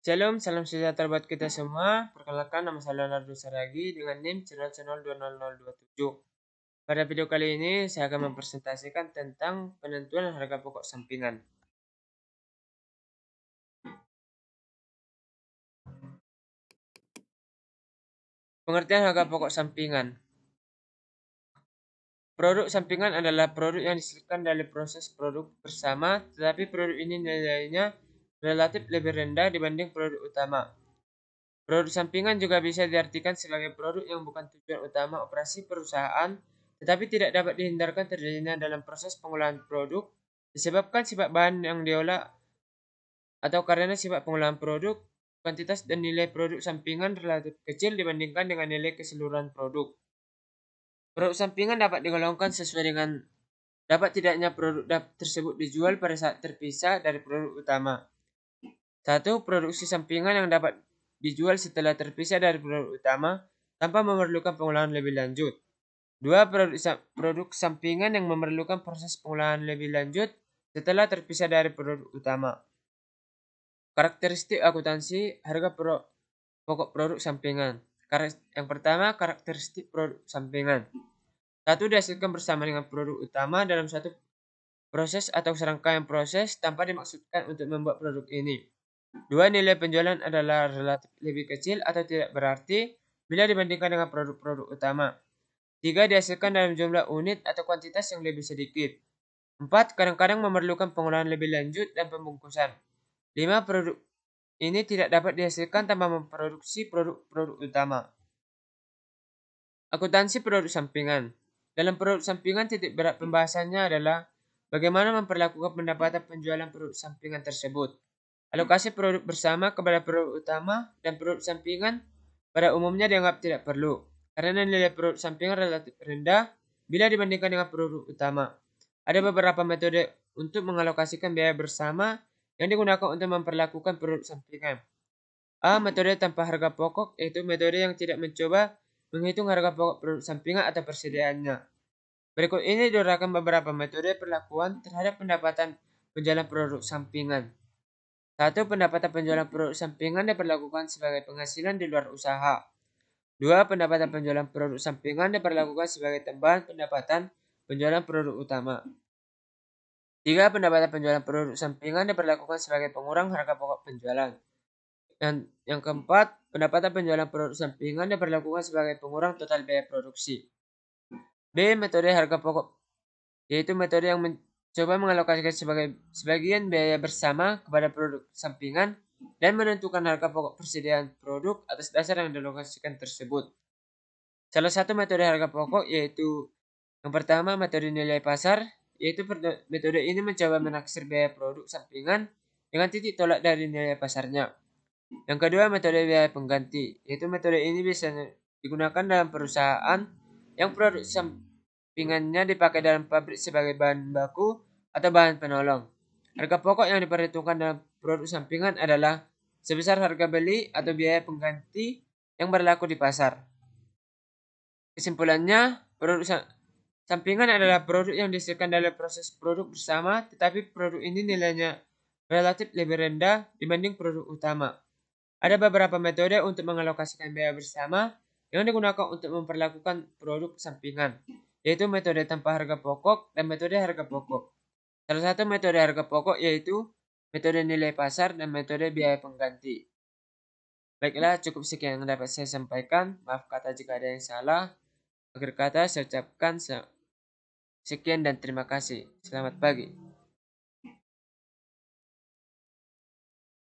Shalom, salam sejahtera buat kita semua. Perkenalkan, nama saya Leonardo Saragi dengan NIM C020027. Pada video kali ini, saya akan mempresentasikan tentang penentuan harga pokok sampingan. Pengertian harga pokok sampingan. Produk sampingan adalah produk yang dihasilkan dari proses produk bersama, tetapi produk ini nilainya relatif lebih rendah dibanding produk utama. Produk sampingan juga bisa diartikan sebagai produk yang bukan tujuan utama operasi perusahaan, tetapi tidak dapat dihindarkan terjadinya dalam proses pengolahan produk, disebabkan sifat bahan yang diolah atau karena sifat pengolahan produk, kuantitas dan nilai produk sampingan relatif kecil dibandingkan dengan nilai keseluruhan produk. Produk sampingan dapat digolongkan sesuai dengan dapat tidaknya produk tersebut dijual pada saat terpisah dari produk utama. 1. Produksi sampingan yang dapat dijual setelah terpisah dari produk utama tanpa memerlukan pengolahan lebih lanjut. 2. Produk sampingan yang memerlukan proses pengolahan lebih lanjut setelah terpisah dari produk utama. Karakteristik akuntansi harga pokok produk sampingan. Yang pertama, karakteristik produk sampingan. 1. Dihasilkan bersama dengan produk utama dalam satu proses atau serangkaian proses tanpa dimaksudkan untuk membuat produk ini. 2. Nilai penjualan adalah relatif lebih kecil atau tidak berarti bila dibandingkan dengan produk-produk utama. 3. Dihasilkan dalam jumlah unit atau kuantitas yang lebih sedikit. 4. Kadang-kadang memerlukan pengolahan lebih lanjut dan pembungkusan. 5. Produk ini tidak dapat dihasilkan tanpa memproduksi produk-produk utama. Akuntansi produk sampingan. Dalam produk sampingan, titik berat pembahasannya adalah bagaimana memperlakukan pendapatan penjualan produk sampingan tersebut. Alokasi produk bersama kepada produk utama dan produk sampingan pada umumnya dianggap tidak perlu, karena nilai produk sampingan relatif rendah bila dibandingkan dengan produk utama. Ada beberapa metode untuk mengalokasikan biaya bersama yang digunakan untuk memperlakukan produk sampingan. A. Metode tanpa harga pokok, yaitu metode yang tidak mencoba menghitung harga pokok produk sampingan atau persediaannya. Berikut ini diuraikan beberapa metode perlakuan terhadap pendapatan penjualan produk sampingan. 1. Pendapatan penjualan produk sampingan diperlakukan sebagai penghasilan di luar usaha. 2. Pendapatan penjualan produk sampingan diperlakukan sebagai tambahan pendapatan penjualan produk utama. 3. Pendapatan penjualan produk sampingan diperlakukan sebagai pengurang harga pokok penjualan. Yang keempat, pendapatan penjualan produk sampingan diperlakukan sebagai pengurang total biaya produksi. B. Metode harga pokok, yaitu metode yang coba mengalokasikan sebagian biaya bersama kepada produk sampingan dan menentukan harga pokok persediaan produk atas dasar yang dialokasikan tersebut. Salah satu metode harga pokok yaitu yang pertama metode nilai pasar, yaitu metode ini mencoba menaksir biaya produk sampingan dengan titik tolak dari nilai pasarnya. Yang kedua metode biaya pengganti, yaitu metode ini biasanya digunakan dalam perusahaan yang produk sampingannya dipakai dalam pabrik sebagai bahan baku atau bahan penolong. Harga pokok yang diperhitungkan dalam produk sampingan adalah sebesar harga beli atau biaya pengganti yang berlaku di pasar. Kesimpulannya, produk sampingan adalah produk yang dihasilkan dalam proses produk bersama, tetapi produk ini nilainya relatif lebih rendah dibanding produk utama. Ada beberapa metode untuk mengalokasikan biaya bersama yang digunakan untuk memperlakukan produk sampingan, yaitu metode tanpa harga pokok dan metode harga pokok. Salah satu metode harga pokok yaitu metode nilai pasar dan metode biaya pengganti. Baiklah, cukup sekian yang dapat saya sampaikan. Maaf kata jika ada yang salah. Akhir kata saya ucapkan sekian dan terima kasih. Selamat pagi.